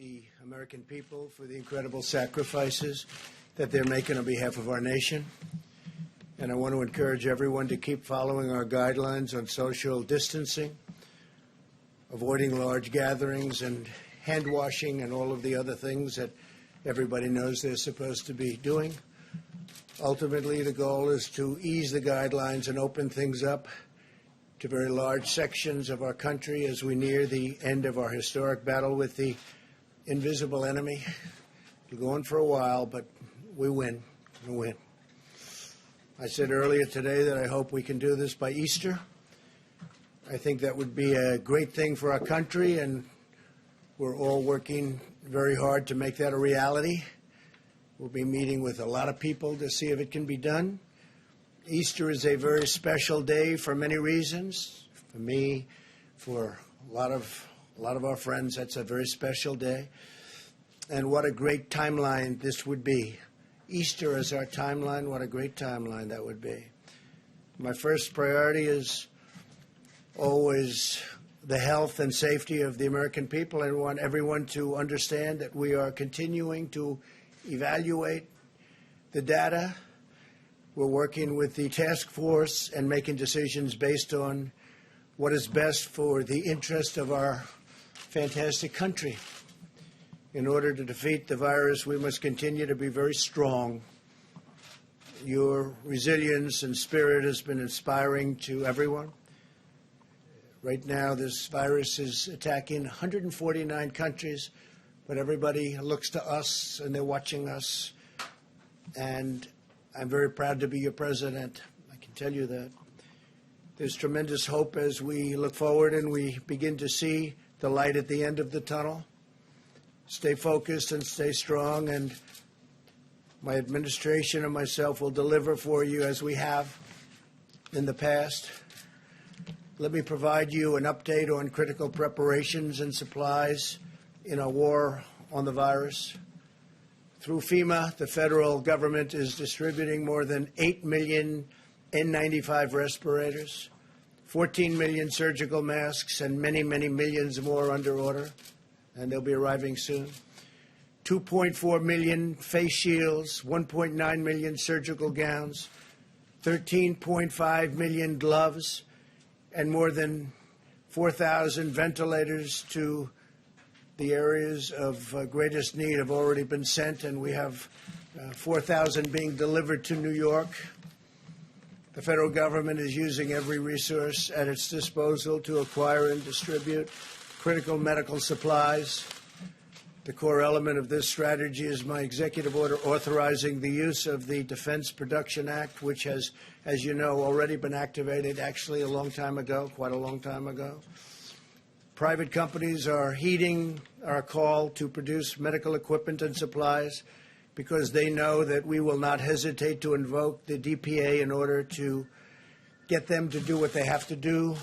the American people for the incredible sacrifices that they're making on behalf of our nation. And I want to encourage everyone to keep following our guidelines on social distancing, avoiding large gatherings and hand washing and all of the other things that everybody knows they're supposed to be doing. Ultimately, the goal is to ease the guidelines and open things up to very large sections of our country as we near the end of our historic battle with the invisible enemy. It'll go on for a while, but we win. We win. I said earlier today that I hope we can do this by Easter. I think that would be a great thing for our country, and we're all working very hard to make that a reality. We'll be meeting with a lot of people to see if it can be done. Easter is a very special day for many reasons. For me, for a lot of our friends, that's a very special day. And what a great timeline this would be. Easter is our timeline. What a great timeline that would be. My first priority is always the health and safety of the American people. I want everyone to understand that we are continuing to evaluate the data. We're working with the task force and making decisions based on what is best for the interest of our fantastic country. In order to defeat the virus, we must continue to be very strong. Your resilience and spirit has been inspiring to everyone. Right now, this virus is attacking 149 countries, but everybody looks to us and they're watching us. And I'm very proud to be your president. I can tell you that. There's tremendous hope as we look forward and we begin to see the light at the end of the tunnel. Stay focused and stay strong, and my administration and myself will deliver for you as we have in the past. Let me provide you an update on critical preparations and supplies in our war on the virus. Through FEMA, the federal government is distributing more than 8 million N95 respirators, 14 million surgical masks, and many, many millions more under order, and they'll be arriving soon. 2.4 million face shields, 1.9 million surgical gowns, 13.5 million gloves, and more than 4,000 ventilators to the areas of greatest need have already been sent, and we have 4,000 being delivered to New York. The federal government is using every resource at its disposal to acquire and distribute critical medical supplies. The core element of this strategy is my executive order authorizing the use of the Defense Production Act, which has, as you know, already been activated actually a long time ago, quite a long time ago. Private companies are heeding our call to produce medical equipment and supplies because they know that we will not hesitate to invoke the DPA in order to get them to do what they have to do.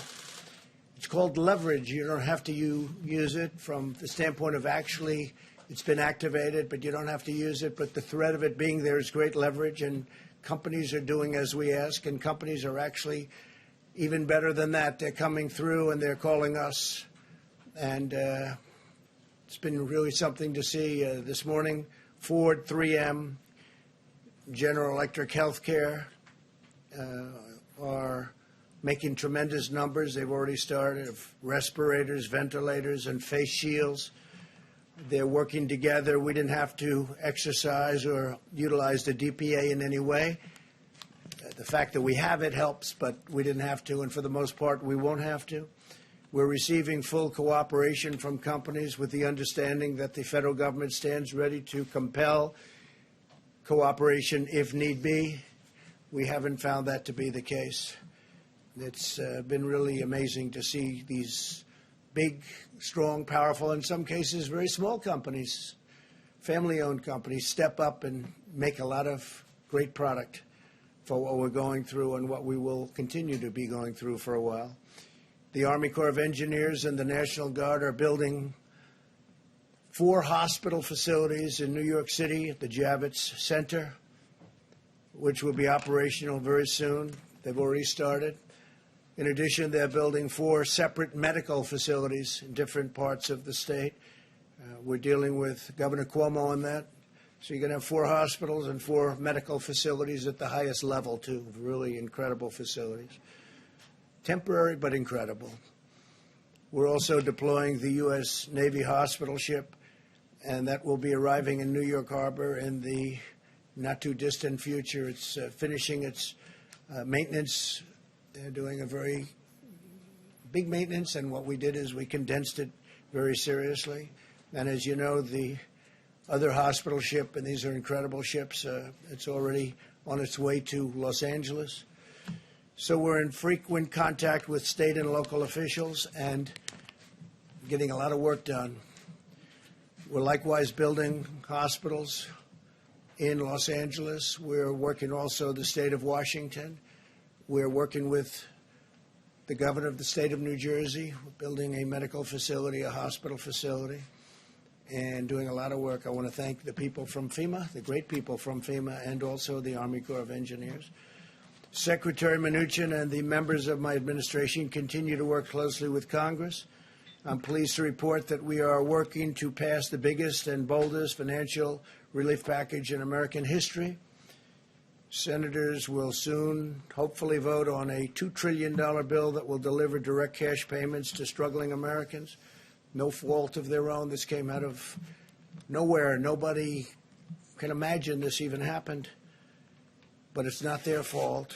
It's called leverage. You don't have to use it from the standpoint of actually it's been activated, but you don't have to use it. But the threat of it being there is great leverage, and companies are doing as we ask, and companies are actually even better than that. They're coming through and they're calling us. And it's been really something to see. This morning, Ford, 3M, General Electric Healthcare are making tremendous numbers. They've already started of respirators, ventilators, and face shields. They're working together. We didn't have to exercise or utilize the DPA in any way. The fact that we have it helps, but we didn't have to, and for the most part, we won't have to. We're receiving full cooperation from companies with the understanding that the federal government stands ready to compel cooperation if need be. We haven't found that to be the case. It's been really amazing to see these big, strong, powerful, in some cases very small companies, family-owned companies, step up and make a lot of great product for what we're going through and what we will continue to be going through for a while. The Army Corps of Engineers and the National Guard are building 4 hospital facilities in New York City at the Javits Center, which will be operational very soon. They've already started. In addition, they're building 4 separate medical facilities in different parts of the state. We're dealing with Governor Cuomo on that. So you're going to have 4 hospitals and 4 medical facilities at the highest level, too. Really incredible facilities. Temporary, but incredible. We're also deploying the U.S. Navy hospital ship, and that will be arriving in New York Harbor in the not-too-distant future. It's finishing its maintenance. They're doing a very big maintenance, and what we did is we condensed it very seriously. And as you know, the other hospital ship, and these are incredible ships, it's already on its way to Los Angeles. So we're in frequent contact with state and local officials and getting a lot of work done. We're likewise building hospitals in Los Angeles. We're working also the state of Washington. We're working with the governor of the state of New Jersey. We're building a medical facility, a hospital facility, and doing a lot of work. I want to thank the people from FEMA, the great people from FEMA, and also the Army Corps of Engineers. Secretary Mnuchin and the members of my administration continue to work closely with Congress. I'm pleased to report that we are working to pass the biggest and boldest financial relief package in American history. Senators will soon hopefully vote on a $2 trillion bill that will deliver direct cash payments to struggling Americans. No fault of their own. This came out of nowhere. Nobody can imagine this even happened, but it's not their fault.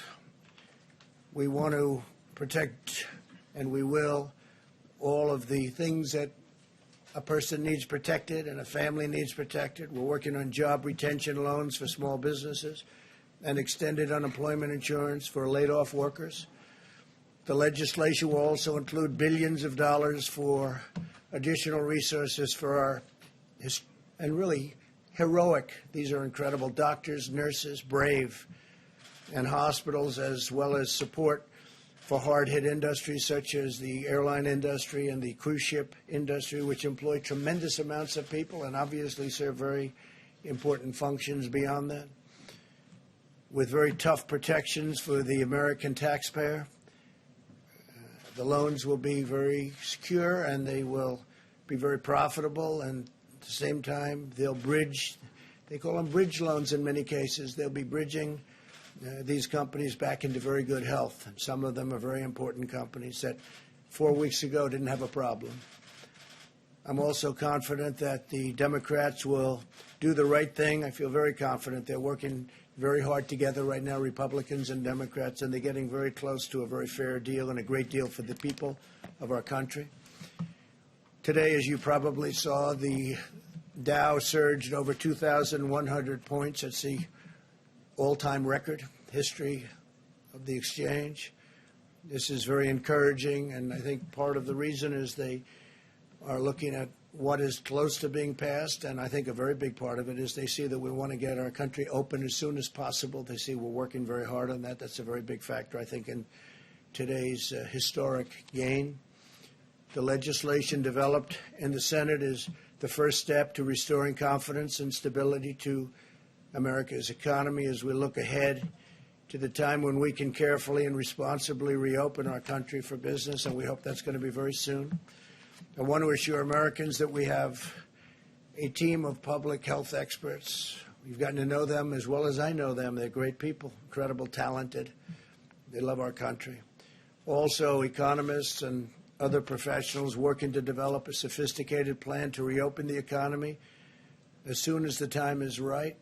We want to protect, and we will, all of the things that a person needs protected and a family needs protected. We're working on job retention loans for small businesses and extended unemployment insurance for laid-off workers. The legislation will also include billions of dollars for additional resources for our, and really heroic, these are incredible, doctors, nurses, brave, and hospitals, as well as support for hard-hit industries such as the airline industry and the cruise ship industry, which employ tremendous amounts of people and obviously serve very important functions beyond that, with very tough protections for the American taxpayer. The loans will be very secure and they will be very profitable, and at the same time they'll bridge, they call them bridge loans in many cases. They'll be bridging these companies back into very good health. And some of them are very important companies that 4 weeks ago didn't have a problem. I'm also confident that the Democrats will do the right thing. I feel very confident. They're working very hard together right now, Republicans and Democrats, and they're getting very close to a very fair deal and a great deal for the people of our country. Today, as you probably saw, the Dow surged over 2,100 points. It's the all-time record history of the exchange. This is very encouraging, and I think part of the reason is they are looking at what is close to being passed, and I think a very big part of it is they see that we want to get our country open as soon as possible. They see we're working very hard on that. That's a very big factor, I think, in today's historic gain. The legislation developed in the Senate is the first step to restoring confidence and stability to America's economy as we look ahead to the time when we can carefully and responsibly reopen our country for business, and we hope that's going to be very soon. I want to assure Americans that we have a team of public health experts. We've gotten to know them as well as I know them. They're great people, incredible, talented. They love our country. Also, economists and other professionals working to develop a sophisticated plan to reopen the economy as soon as the time is right,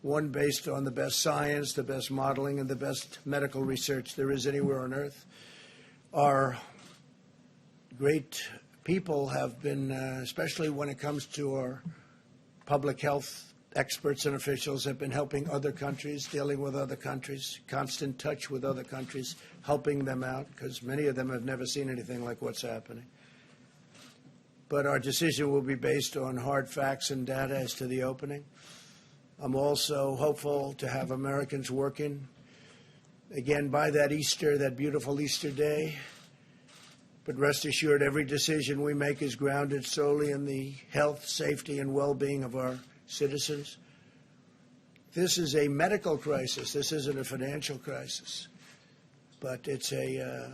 one based on the best science, the best modeling, and the best medical research there is anywhere on earth. Our great people have been, especially when it comes to our public health experts and officials, have been helping other countries, dealing with other countries, constant touch with other countries, helping them out, because many of them have never seen anything like what's happening. But our decision will be based on hard facts and data as to the opening. I'm also hopeful to have Americans working, again, by that Easter, that beautiful Easter day. But rest assured, every decision we make is grounded solely in the health, safety, and well-being of our citizens. This is a medical crisis. This isn't a financial crisis. But it's a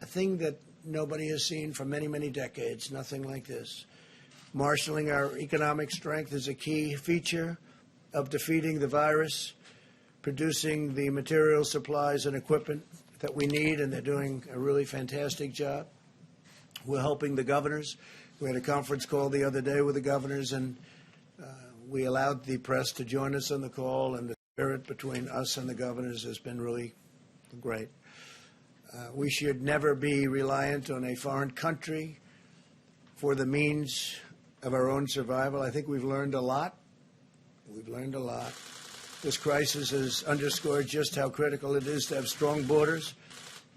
thing that nobody has seen for many, many decades, nothing like this. Marshaling our economic strength is a key feature of defeating the virus, producing the material supplies and equipment that we need, and they're doing a really fantastic job. We're helping the governors. We had a conference call the other day with the governors, and we allowed the press to join us on the call, and the spirit between us and the governors has been really great. We should never be reliant on a foreign country for the means of our own survival. I think we've learned a lot. We've learned a lot. This crisis has underscored just how critical it is to have strong borders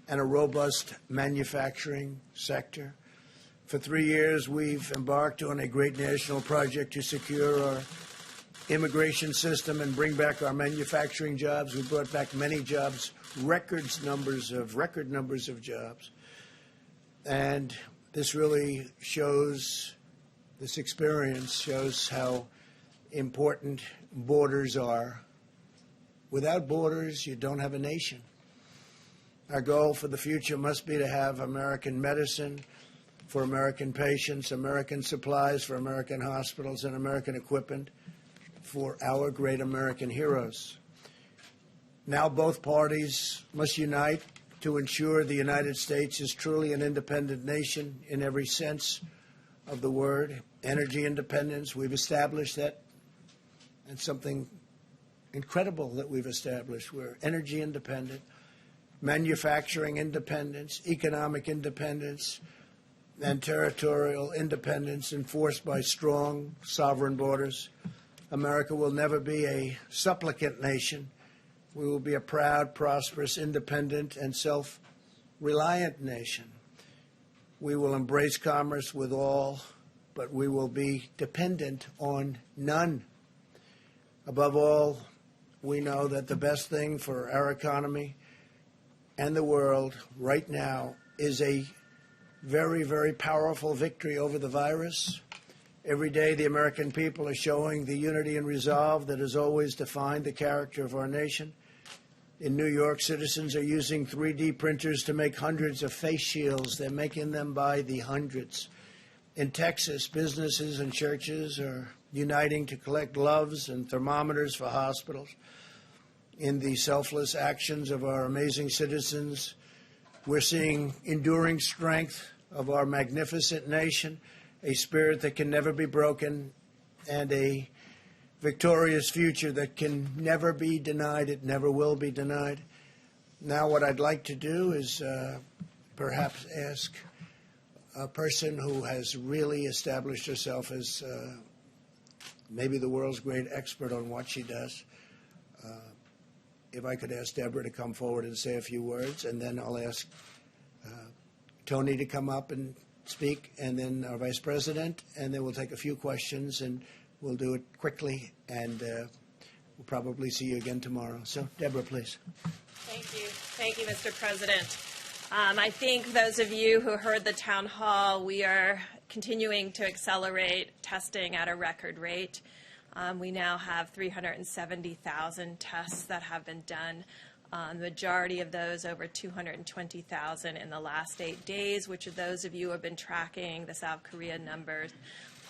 and a robust manufacturing sector. For 3 years, we've embarked on a great national project to secure our immigration system and bring back our manufacturing jobs. We brought back many jobs, record numbers of jobs. And this really shows, this experience shows how important borders are. Without borders, you don't have a nation. Our goal for the future must be to have American medicine for American patients, American supplies for American hospitals, and American equipment for our great American heroes. Now both parties must unite to ensure the United States is truly an independent nation in every sense of the word. Energy independence, we've established that, and something incredible that we've established. We're energy independent, manufacturing independence, economic independence, and territorial independence enforced by strong sovereign borders. America will never be a supplicant nation. We will be a proud, prosperous, independent, and self-reliant nation. We will embrace commerce with all, but we will be dependent on none. Above all, we know that the best thing for our economy and the world right now is a very, very powerful victory over the virus. Every day, the American people are showing the unity and resolve that has always defined the character of our nation. In New York, citizens are using 3D printers to make hundreds of face shields. They're making them by the hundreds. In Texas, businesses and churches are uniting to collect gloves and thermometers for hospitals. In the selfless actions of our amazing citizens, we're seeing enduring strength of our magnificent nation, a spirit that can never be broken, and a victorious future that can never be denied. It never will be denied. Now what I'd like to do is perhaps ask a person who has really established herself as maybe the world's great expert on what she does. If I could ask Deborah to come forward and say a few words, and then I'll ask Tony to come up and speak, and then our Vice President, and then we'll take a few questions, and we'll do it quickly, and we'll probably see you again tomorrow. So, Deborah, please. Thank you. Thank you, Mr. President. I think those of you who heard the town hall, we are continuing to accelerate testing at a record rate. We now have 370,000 tests that have been done. The majority of those, over 220,000 in the last 8 days, which of those of you who have been tracking the South Korea numbers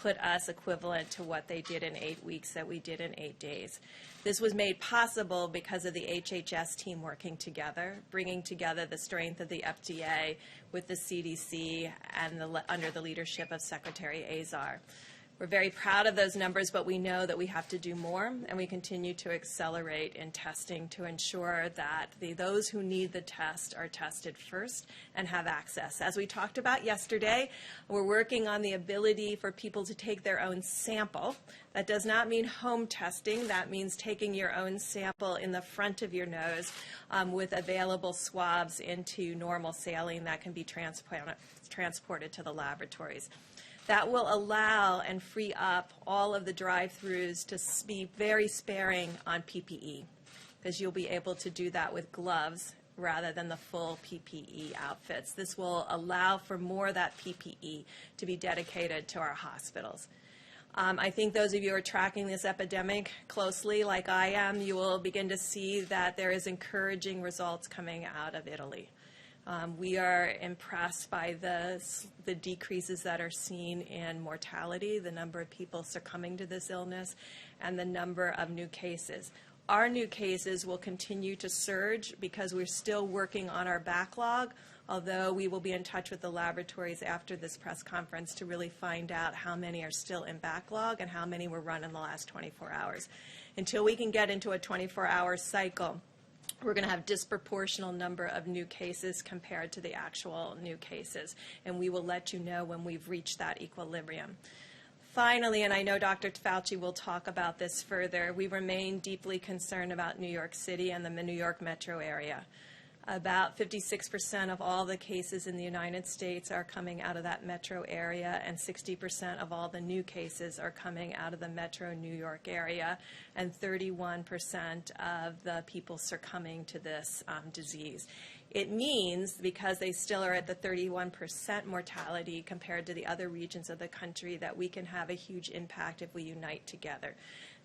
put us equivalent to what they did in 8 weeks that we did in 8 days. This was made possible because of the HHS team working together, bringing together the strength of the FDA with the CDC and under the leadership of Secretary Azar. We're very proud of those numbers, but we know that we have to do more, and we continue to accelerate in testing to ensure that those who need the test are tested first and have access. As we talked about yesterday, we're working on the ability for people to take their own sample. That does not mean home testing. That means taking your own sample in the front of your nose with available swabs into normal saline that can be transported to the laboratories. That will allow and free up all of the drive-thrus to be very sparing on PPE, because you'll be able to do that with gloves rather than the full PPE outfits. This will allow for more of that PPE to be dedicated to our hospitals. I think those of you who are tracking this epidemic closely, like I am, you will begin to see that there is encouraging results coming out of Italy. We are impressed by the decreases that are seen in mortality, the number of people succumbing to this illness, and the number of new cases. Our new cases will continue to surge because we're still working on our backlog, although we will be in touch with the laboratories after this press conference to really find out how many are still in backlog and how many were run in the last 24 hours. Until we can get into a 24-hour cycle, we're going to have disproportional number of new cases compared to the actual new cases, and we will let you know when we've reached that equilibrium. Finally, and I know Dr. Fauci will talk about this further, we remain deeply concerned about New York City and the New York metro area. About 56% of all the cases in the United States are coming out of that metro area, and 60% of all the new cases are coming out of the metro New York area, and 31% of the people succumbing to this disease. It means, because they still are at the 31% mortality compared to the other regions of the country, that we can have a huge impact if we unite together.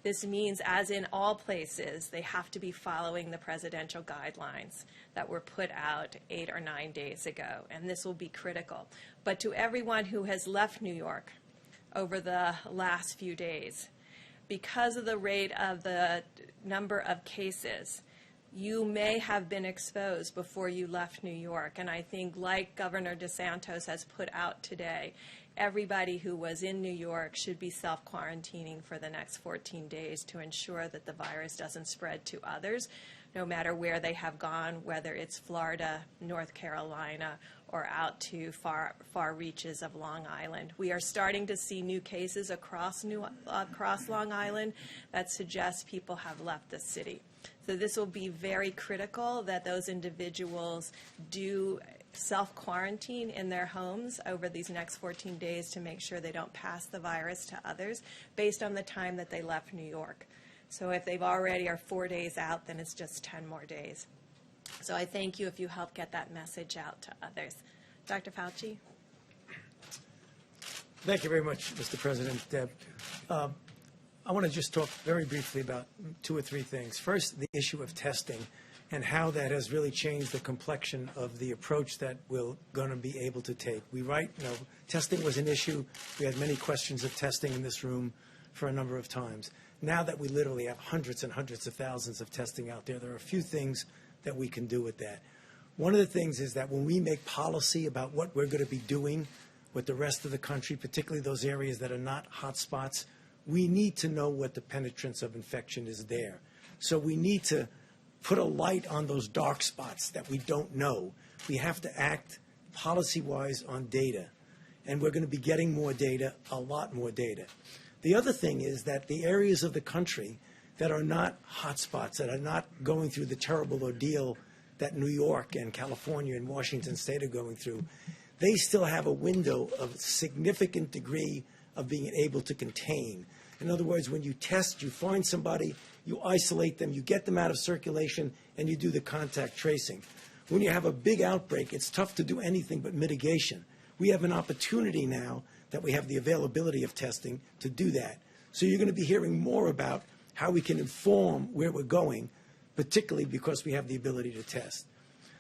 This means, as in all places, they have to be following the presidential guidelines that were put out 8 or 9 days ago, and this will be critical. But to everyone who has left New York over the last few days, because of the rate of the number of cases, you may have been exposed before you left New York. And I think, like Governor DeSantis has put out today, everybody who was in New York should be self-quarantining for the next 14 days to ensure that the virus doesn't spread to others, no matter where they have gone, whether it's Florida, North Carolina, or out to far reaches of Long Island. We are starting to see new cases across Long Island that suggest people have left the city. So this will be very critical that those individuals do self-quarantine in their homes over these next 14 days to make sure they don't pass the virus to others based on the time that they left New York. So if they've already are 4 days out, then it's just 10 more days. So I thank you if you help get that message out to others. Dr. Fauci? Thank you very much, Mr. President. Deb. I want to just talk very briefly about 2 or 3 things. First, the issue of testing and how that has really changed the complexion of the approach that we're going to be able to take. Testing was an issue. We had many questions of testing in this room for a number of times. Now that we literally have hundreds and hundreds of thousands of testing out there, there are a few things that we can do with that. One of the things is that when we make policy about what we're going to be doing with the rest of the country, particularly those areas that are not hot spots, we need to know what the penetrance of infection is there. So we need to put a light on those dark spots that we don't know. We have to act policy-wise on data, and we're going to be getting more data, a lot more data. The other thing is that the areas of the country that are not hot spots, that are not going through the terrible ordeal that New York and California and Washington State are going through, they still have a window of significant degree of being able to contain. In other words, when you test, you find somebody, you isolate them, you get them out of circulation, and you do the contact tracing. When you have a big outbreak, it's tough to do anything but mitigation. We have an opportunity now that we have the availability of testing to do that. So you're going to be hearing more about how we can inform where we're going, particularly because we have the ability to test.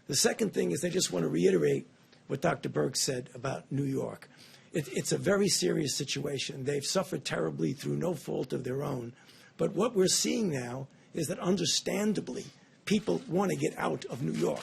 The second thing is I just want to reiterate what Dr. Berg said about New York. It's a very serious situation. They've suffered terribly through no fault of their own. But what we're seeing now is that, understandably, people want to get out of New York.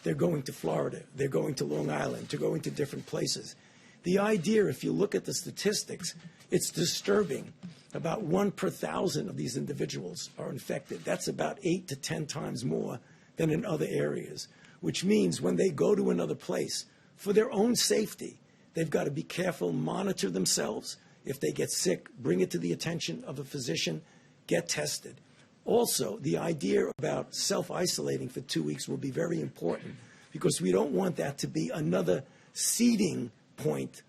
They're going to Florida. They're going to Long Island. They're going to different places. The idea, if you look at the statistics, it's disturbing. About 1 per 1,000 of these individuals are infected. That's about 8 to 10 times more than in other areas, which means when they go to another place, for their own safety, they've got to be careful, monitor themselves. If they get sick, bring it to the attention of a physician, get tested. Also, the idea about self-isolating for 2 weeks will be very important because we don't want that to be another seeding point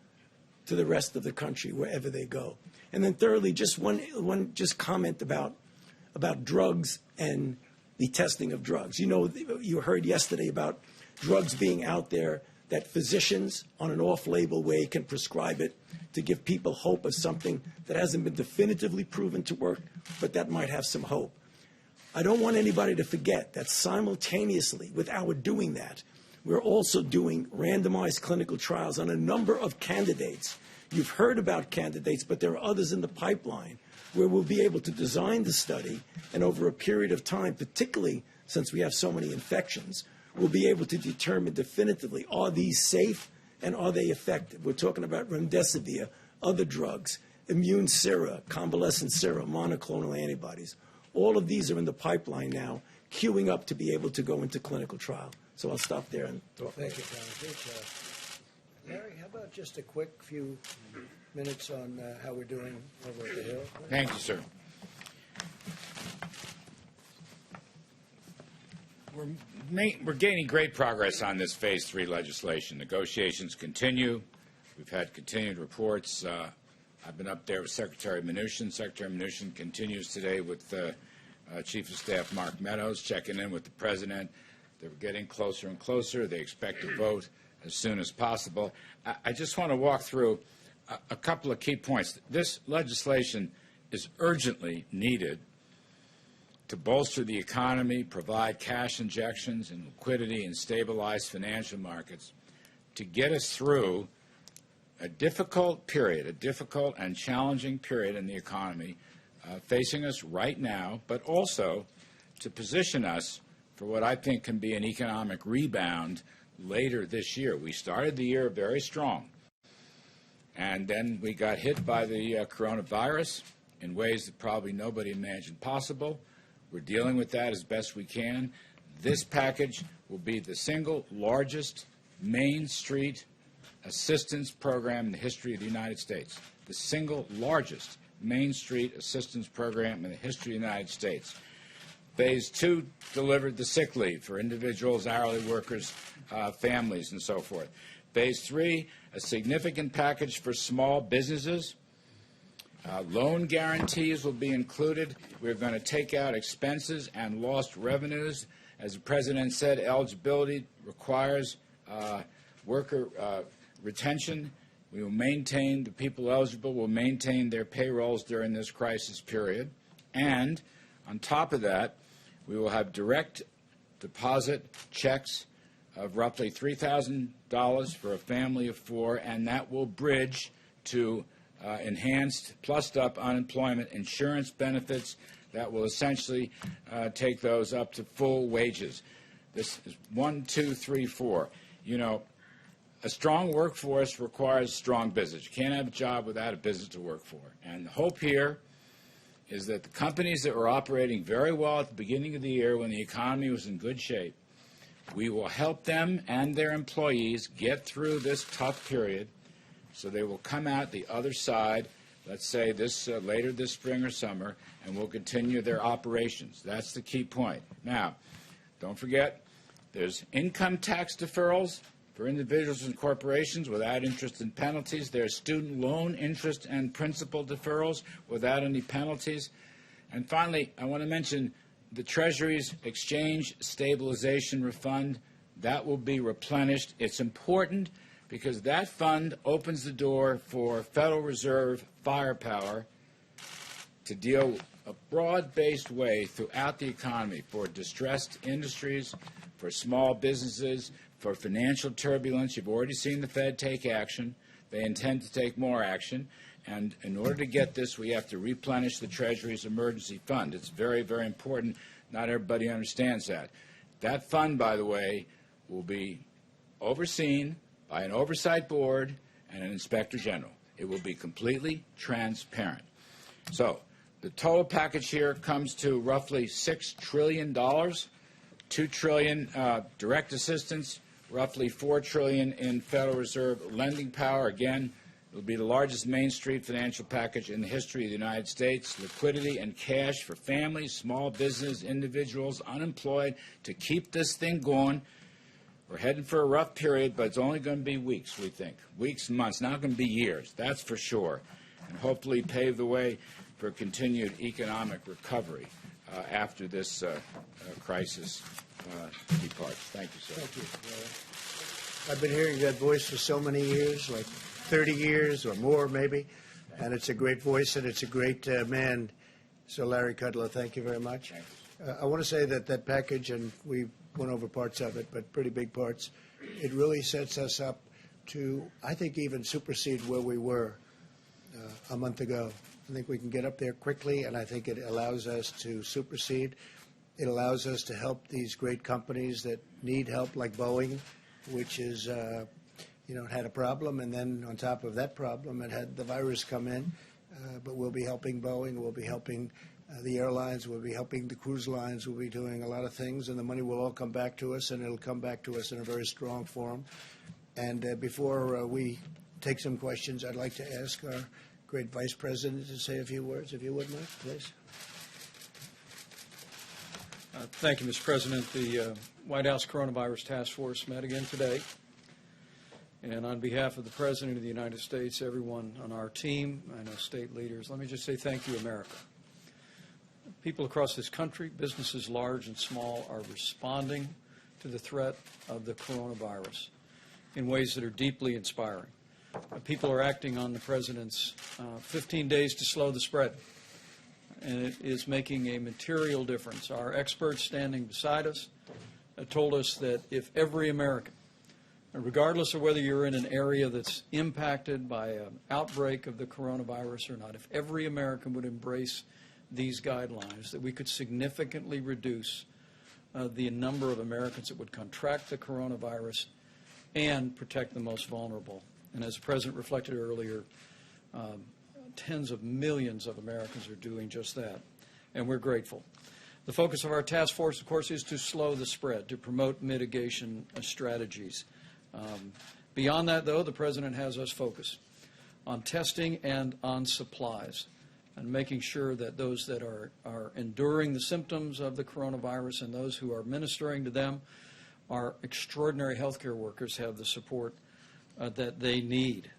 to the rest of the country wherever they go. And then thirdly, just one comment about drugs and the testing of drugs. You know, you heard yesterday about drugs being out there that physicians on an off-label way can prescribe it to give people hope of something that hasn't been definitively proven to work, but that might have some hope. I don't want anybody to forget that simultaneously with our doing that, We're also doing randomized clinical trials on a number of candidates. You've heard about candidates, but there are others in the pipeline where we'll be able to design the study, and over a period of time, particularly since we have so many infections, we'll be able to determine definitively, are these safe and are they effective? We're talking about remdesivir, other drugs, immune sera, convalescent sera, monoclonal antibodies. All of these are in the pipeline now, queuing up to be able to go into clinical trial. So I'll stop there and talk. Thank you, Tom. Good job. Larry, how about just a quick few minutes on how we're doing over at the Hill? Thank you, sir. We're gaining great progress on this Phase 3 legislation. Negotiations continue. We've had continued reports. I've been up there with Secretary Mnuchin. Secretary Mnuchin continues today with Chief of Staff Mark Meadows, checking in with the President. They're getting closer and closer. They expect to vote as soon as possible. I just want to walk through a couple of key points. This legislation is urgently needed to bolster the economy, provide cash injections and liquidity, and stabilize financial markets to get us through a difficult period, a difficult and challenging period in the economy facing us right now, but also to position us for what I think can be an economic rebound later this year. We started the year very strong, and then we got hit by the coronavirus in ways that probably nobody imagined possible. We're dealing with that as best we can. This package will be the single largest Main Street assistance program in the history of the United States. The single largest Main Street assistance program in the history of the United States. Phase 2 delivered the sick leave for individuals, hourly workers, families, and so forth. Phase 3, a significant package for small businesses. Loan guarantees will be included. We're going to take out expenses and lost revenues. As the President said, eligibility requires worker retention. We will maintain, the people eligible will maintain their payrolls during this crisis period. And on top of that, we will have direct deposit checks of roughly $3,000 for a family of 4, and that will bridge to enhanced, plussed-up unemployment insurance benefits that will essentially take those up to full wages. This is 1, 2, 3, 4. You know, a strong workforce requires strong business. You can't have a job without a business to work for. And the hope here is that the companies that were operating very well at the beginning of the year when the economy was in good shape, we will help them and their employees get through this tough period so they will come out the other side, let's say this later this spring or summer, and will continue their operations. That's the key point. Now, don't forget, there's income tax deferrals for individuals and corporations without interest and penalties. There's student loan interest and principal deferrals without any penalties. And finally, I want to mention the Treasury's Exchange Stabilization Fund. That will be replenished. It's important because that fund opens the door for Federal Reserve firepower to deal a broad-based way throughout the economy for distressed industries, for small businesses, for financial turbulence. You've already seen the Fed take action. They intend to take more action. And in order to get this, we have to replenish the Treasury's emergency fund. It's very, very important. Not everybody understands that. That fund, by the way, will be overseen by an oversight board and an inspector general. It will be completely transparent. So the total package here comes to roughly $6 trillion, $2 trillion direct assistance, roughly $4 trillion in Federal Reserve lending power. Again, it will be the largest Main Street financial package in the history of the United States. Liquidity and cash for families, small business, individuals, unemployed, to keep this thing going. We're heading for a rough period, but it's only going to be weeks, we think. Weeks, months, not going to be years, that's for sure. And hopefully pave the way for continued economic recovery after this crisis departs. Thank you, sir. Thank you. I've been hearing that voice for so many years, like 30 years or more maybe, and it's a great voice and it's a great man. So Larry Kudlow, thank you very much. I want to say that that package, and we went over parts of it, but pretty big parts, it really sets us up to, I think, even supersede where we were a month ago. I think we can get up there quickly, and I think it allows us to supersede. It allows us to help these great companies that need help, like Boeing, which is, it had a problem, and then on top of that problem, it had the virus come in. But we'll be helping Boeing, we'll be helping the airlines, we'll be helping the cruise lines, we'll be doing a lot of things, and the money will all come back to us, and it'll come back to us in a very strong form. And before we take some questions, I'd like to ask our great Vice President to say a few words, if you would, Mike, please. Thank you, Mr. President. The White House Coronavirus Task Force met again today. And on behalf of the President of the United States, everyone on our team, I know state leaders, let me just say thank you, America. People across this country, businesses large and small, are responding to the threat of the coronavirus in ways that are deeply inspiring. People are acting on the President's 15 days to slow the spread, and it is making a material difference. Our experts standing beside us told us that if every American, regardless of whether you're in an area that's impacted by an outbreak of the coronavirus or not, if every American would embrace these guidelines, that we could significantly reduce the number of Americans that would contract the coronavirus and protect the most vulnerable. And as the President reflected earlier, tens of millions of Americans are doing just that, and we're grateful. The focus of our task force, of course, is to slow the spread, to promote mitigation strategies. Beyond that, though, the President has us focused on testing and on supplies and making sure that those that are enduring the symptoms of the coronavirus and those who are ministering to them, our extraordinary healthcare workers, have the support that they need.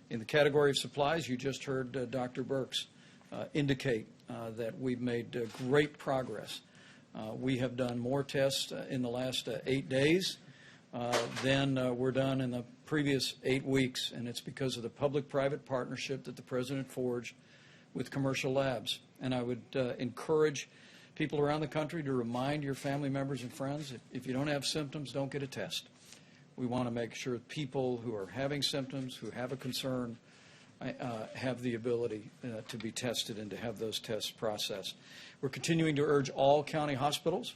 In the category of supplies, you just heard Dr. Birx indicate that we've made great progress. We have done more tests in the last 8 days than were done in the previous 8 weeks, and it's because of the public-private partnership that the President forged with commercial labs. And I would encourage people around the country to remind your family members and friends, if you don't have symptoms, don't get a test. We want to make sure people who are having symptoms, who have a concern, have the ability to be tested and to have those tests processed. We're continuing to urge all county hospitals,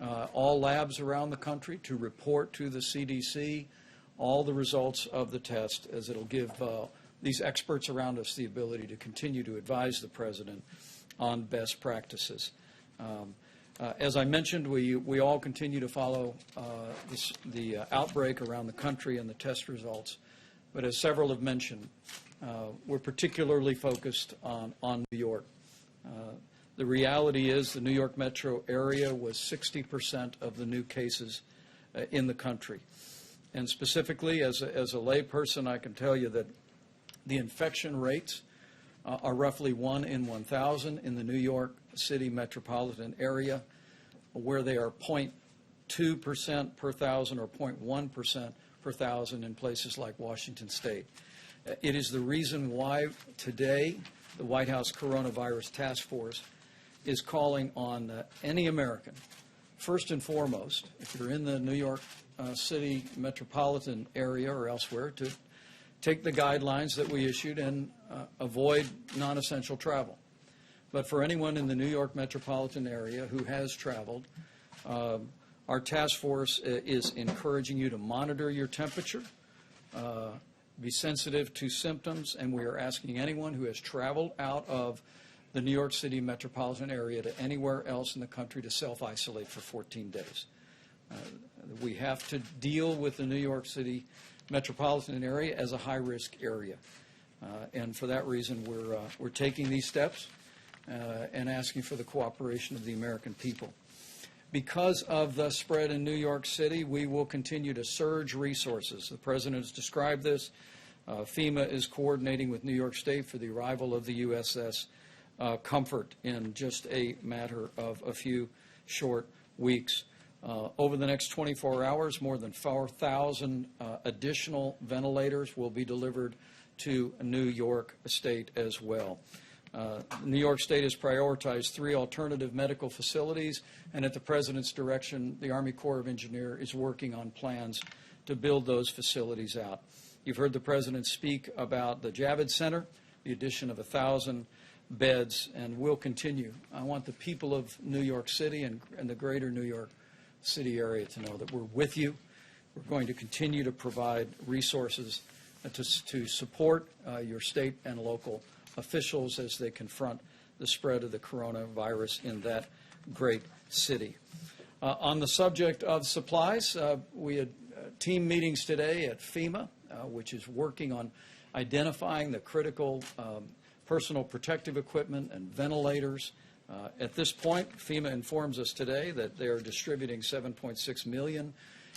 all labs around the country to report to the CDC all the results of the test, as it'll give these experts around us the ability to continue to advise the President on best practices. As I mentioned, we all continue to follow the outbreak around the country and the test results. But as several have mentioned, we're particularly focused on New York. The reality is the New York metro area was 60% of the new cases in the country. And specifically, as a layperson, I can tell you that the infection rates are roughly 1 in 1,000 in the New York City metropolitan area, where they are 0.2% per thousand or 0.1% per thousand in places like Washington State. It is the reason why today the White House Coronavirus Task Force is calling on any American, first and foremost, if you're in the New York City metropolitan area or elsewhere, to take the guidelines that we issued and avoid non-essential travel. But for anyone in the New York metropolitan area who has traveled, our task force is encouraging you to monitor your temperature, be sensitive to symptoms, and we are asking anyone who has traveled out of the New York City metropolitan area to anywhere else in the country to self-isolate for 14 days. We have to deal with the New York City metropolitan area as a high-risk area. And for that reason, we're taking these steps and asking for the cooperation of the American people. Because of the spread in New York City, we will continue to surge resources. The President has described this. FEMA is coordinating with New York State for the arrival of the USS Comfort in just a matter of a few short weeks. Over the next 24 hours, more than 4,000 additional ventilators will be delivered to New York State as well. New York State has prioritized 3 alternative medical facilities, and at the President's direction, the Army Corps of Engineers is working on plans to build those facilities out. You've heard the President speak about the Javits Center, the addition of 1,000 beds, and will continue. I want the people of New York City and the greater New York City area to know that we're with you. We're going to continue to provide resources to support your state and local officials as they confront the spread of the coronavirus in that great city. On the subject of supplies, we had team meetings today at FEMA, which is working on identifying the critical personal protective equipment and ventilators. At this point, FEMA informs us today that they are distributing 7.6 million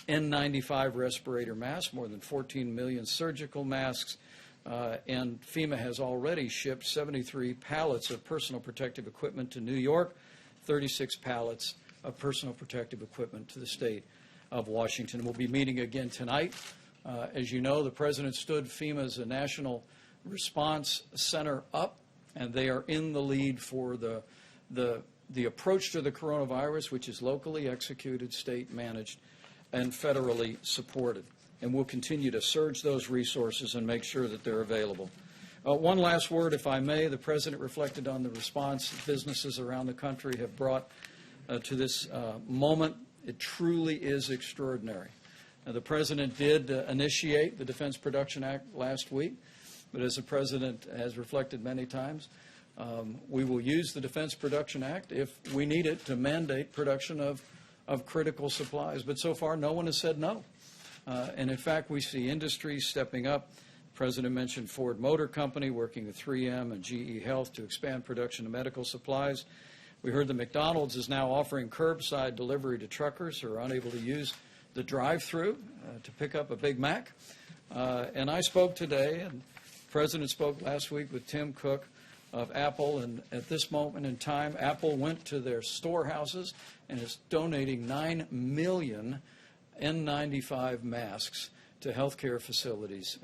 N95 respirator masks, more than 14 million surgical masks, and FEMA has already shipped 73 pallets of personal protective equipment to New York, 36 pallets of personal protective equipment to the state of Washington. We'll be meeting again tonight. As you know, the President stood FEMA as a national response center up, and they are in the lead for the approach to the coronavirus, which is locally executed, state managed, and federally supported. And we'll continue to surge those resources and make sure that they're available. One last word, if I may. The President reflected on the response businesses around the country have brought to this moment. It truly is extraordinary. The President did initiate the Defense Production Act last week, but as the President has reflected many times, we will use the Defense Production Act if we need it to mandate production of critical supplies. But so far, no one has said no. And in fact, we see industries stepping up. The President mentioned Ford Motor Company working with 3M and GE Health to expand production of medical supplies. We heard that McDonald's is now offering curbside delivery to truckers who are unable to use the drive-through to pick up a Big Mac. And I spoke today, and the President spoke last week with Tim Cook of Apple, and at this moment in time, Apple went to their storehouses and is donating 9 million N95 masks to healthcare facilities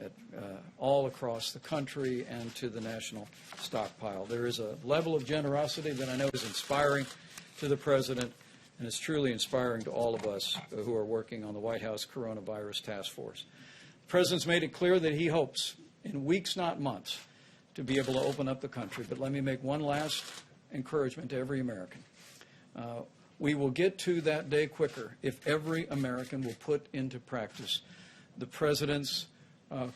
all across the country and to the national stockpile. There is a level of generosity that I know is inspiring to the President, and it's truly inspiring to all of us who are working on the White House Coronavirus Task Force. The President's made it clear that he hopes, in weeks, not months, to be able to open up the country. But let me make one last encouragement to every American. We will get to that day quicker if every American will put into practice the President's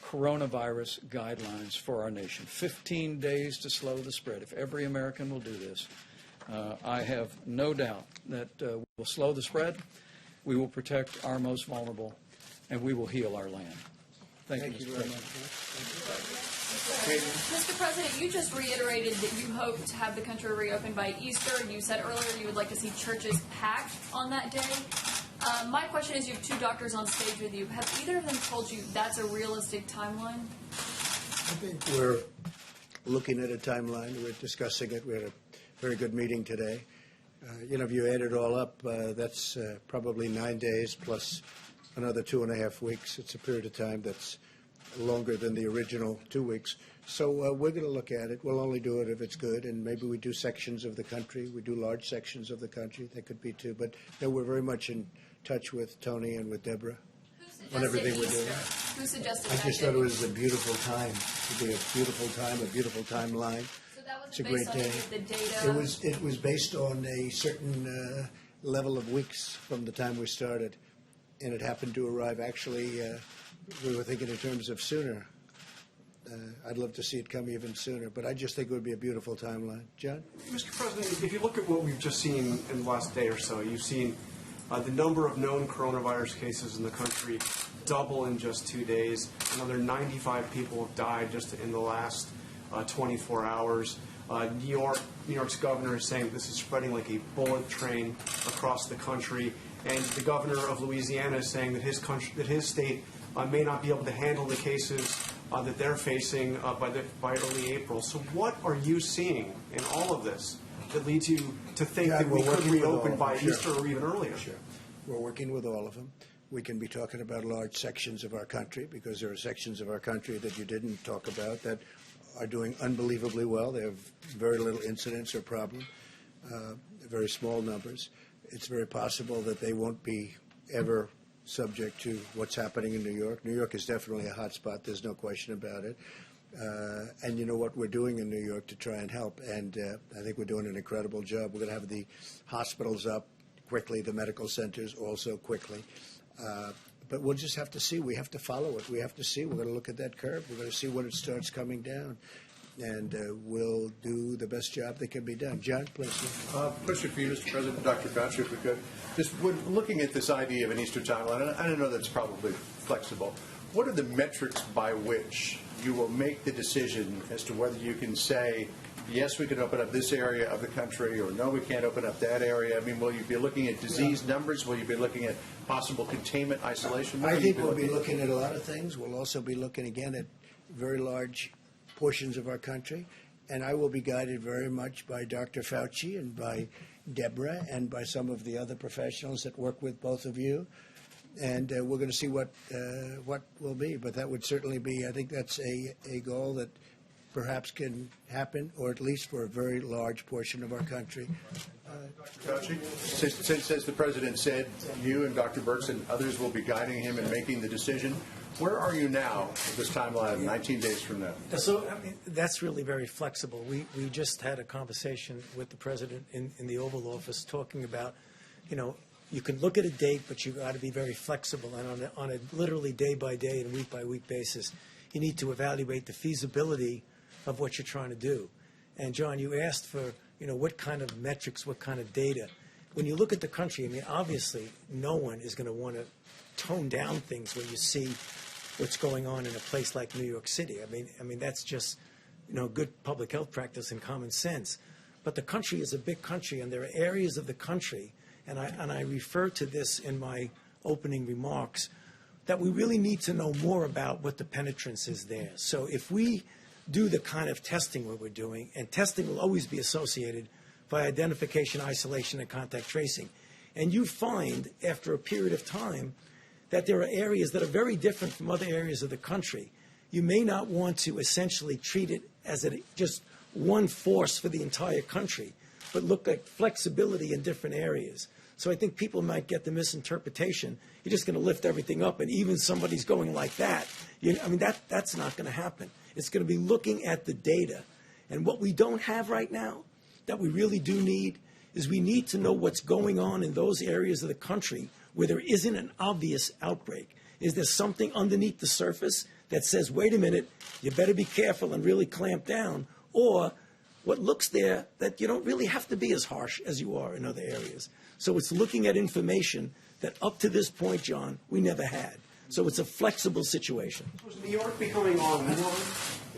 coronavirus guidelines for our nation. 15 days to slow the spread. If every American will do this, I have no doubt that we will slow the spread, we will protect our most vulnerable, and we will heal our land. Thank you, Mr. President. Mr. President, you just reiterated that you hope to have the country reopened by Easter. You said earlier you would like to see churches packed on that day. My question is, you have 2 doctors on stage with you. Have either of them told you that's a realistic timeline? I think we're looking at a timeline. We're discussing it. We had a very good meeting today. If you add it all up, that's probably 9 days plus another 2.5 weeks. It's a period of time that's longer than the original 2 weeks. So we're going to look at it. We'll only do it if it's good, and maybe we do sections of the country. We do large sections of the country. That could be 2. But no, we're very much in touch with Tony and with Deborah on everything we're doing. Who suggested I that just day? thought it was a beautiful time. It would be a beautiful time, a beautiful timeline. So that It's a wasn't great based day. on the data? It was based on a certain level of weeks from the time we started, and it happened to arrive. Actually, we were thinking in terms of sooner. I'd love to see it come even sooner, but I just think it would be a beautiful timeline. John? Mr. President, if you look at what we've just seen in the last day or so, you've seen the number of known coronavirus cases in the country double in just 2 days. Another 95 people have died just in the last 24 hours. New York's governor is saying this is spreading like a bullet train across the country, and the governor of Louisiana is saying that his state may not be able to handle the cases that they're facing by early April. So what are you seeing in all of this that leads you to think that we could reopen by Easter or even earlier? Sure. We're working with all of them. We can be talking about large sections of our country because there are sections of our country that you didn't talk about that are doing unbelievably well. They have very little incidents or problem, very small numbers. It's very possible that they won't be ever subject to what's happening in New York. New York is definitely a hot spot. There's no question about it. And you know what we're doing in New York to try and help. And I think we're doing an incredible job. We're going to have the hospitals up quickly, the medical centers also quickly. But we'll just have to see. We have to follow it. We have to see. We're going to look at that curve. We're going to see when it starts coming down. And we'll do the best job that can be done. John, please. Question for you, Mr. President, Dr. Fauci, if we could. Just when looking at this idea of an Easter timeline, and I don't know that's probably flexible, what are the metrics by which you will make the decision as to whether you can say, yes, we can open up this area of the country, or no, we can't open up that area? I mean, will you be looking at disease numbers? Will you be looking at possible containment, isolation? I think we'll be looking at a lot of things. We'll also be looking again at very large portions of our country. And I will be guided very much by Dr. Fauci and by Deborah and by some of the other professionals that work with both of you. And we're going to see what will be. But that would certainly be, I think that's a goal that perhaps can happen, or at least for a very large portion of our country. Dr. Fauci, since, as the President said, you and Dr. Birx and others will be guiding him in making the decision, where are you now at this timeline of 19 days from now? So, I mean, that's really very flexible. We just had a conversation with the President in the Oval Office talking about, you know, you can look at a date, but you've got to be very flexible. And on a literally day-by-day and week-by-week basis, you need to evaluate the feasibility of what you're trying to do. And, John, you asked for, you know, what kind of metrics, what kind of data. When you look at the country, I mean, obviously, no one is going to want to tone down things when you see what's going on in a place like New York City. I mean that's just, you know, good public health practice and common sense. But the country is a big country, and there are areas of the country, and I refer to this in my opening remarks, that we really need to know more about what the penetrance is there. So if we do the kind of testing what we're doing, and testing will always be associated by identification, isolation, and contact tracing, and you find after a period of time that there are areas that are very different from other areas of the country, you may not want to essentially treat it as just one force for the entire country, but look at flexibility in different areas. So I think people might get the misinterpretation, you're just going to lift everything up, and even somebody's going like that. I mean, that's not going to happen. It's going to be looking at the data. And what we don't have right now that we really do need is we need to know what's going on in those areas of the country where there isn't an obvious outbreak. Is there something underneath the surface that says, wait a minute, you better be careful and really clamp down? Or what looks there that you don't really have to be as harsh as you are in other areas. So it's looking at information that up to this point, John, we never had. So it's a flexible situation. Was New York becoming on more?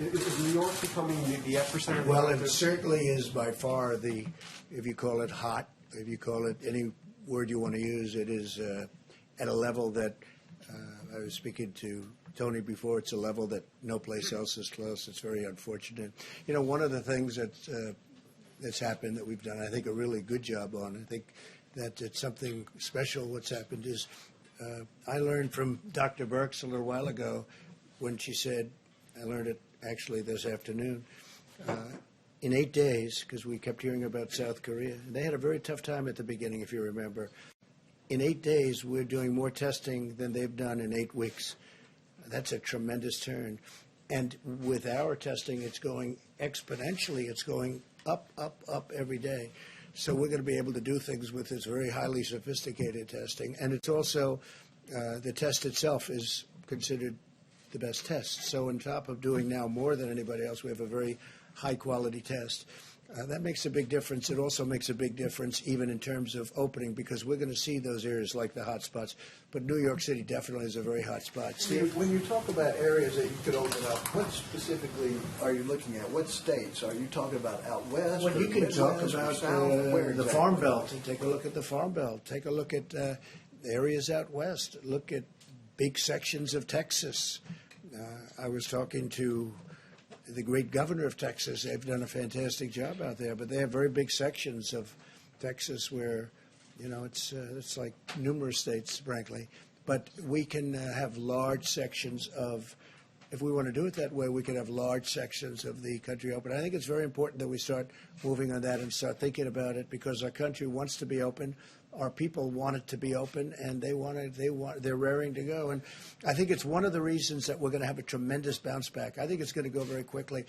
Is New York becoming the epicenter? Well, it certainly is by far the, if you call it hot, if you call it any word you want to use, it is at a level that I was speaking to Tony before. It's a level that no place else is close. It's very unfortunate. You know, one of the things that's happened that we've done, I think, a really good job on. I think that it's something special. What's happened is I learned from Dr. Birx a little while ago when she said, I learned it actually this afternoon, in 8 days, because we kept hearing about South Korea. They had a very tough time at the beginning, if you remember. In 8 days, we're doing more testing than they've done in 8 weeks. That's a tremendous turn. And with our testing, it's going exponentially. It's going up, up, up every day. So we're going to be able to do things with this very highly sophisticated testing. And it's also, the test itself is considered the best test. So on top of doing now more than anybody else, we have a very high-quality test. That makes a big difference. It also makes a big difference even in terms of opening, because we're going to see those areas like the hot spots. But New York City definitely is a very hot spot. Steve? When you talk about areas that you could open up, what specifically are you looking at? What states? Are you talking about out west? Well, you can talk about the Farm Belt. Exactly? Take a look at the Farm Belt. Take a look at areas out west. Look at big sections of Texas. I was talking to the great governor of Texas. They've done a fantastic job out there, but they have very big sections of Texas where, you know, it's like numerous states, frankly. But we can have large sections of if we want to do it that way, we could have large sections of the country open. I think it's very important that we start moving on that and start thinking about it, because our country wants to be open. Our people want it to be open, and they're raring to go. And I think it's one of the reasons that we're going to have a tremendous bounce back. I think it's going to go very quickly.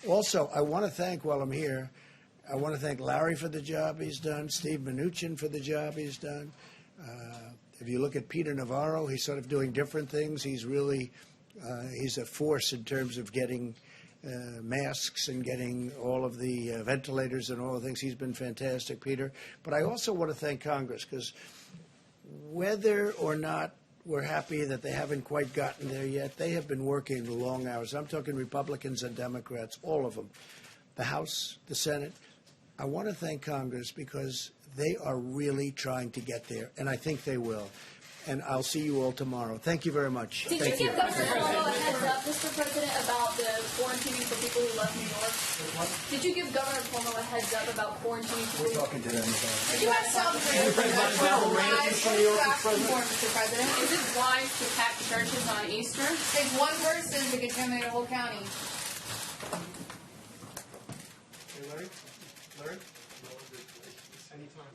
Also, I want to thank, while I'm here, I want to thank Larry for the job he's done, Steve Mnuchin for the job he's done. If you look at Peter Navarro, he's sort of doing different things. He's really he's a force in terms of getting masks and getting all of the ventilators and all the things. He's been fantastic, Peter. But I also want to thank Congress, because whether or not we're happy that they haven't quite gotten there yet, they have been working long hours. I'm talking Republicans and Democrats, all of them, the House, the Senate. I want to thank Congress because they are really trying to get there, and I think they will. And I'll see you all tomorrow. Thank you very much. Did Thank you you. give Governor Cuomo a heads up, Mr. President, about the quarantining for people who left New York? Did you give Governor Cuomo a heads up about quarantining people? We're talking to them about it. Did you have some wise to Mr. President? Is it wise to pack churches on Easter? It takes one person to contaminate a whole county. Hey, Larry? Larry? Anytime.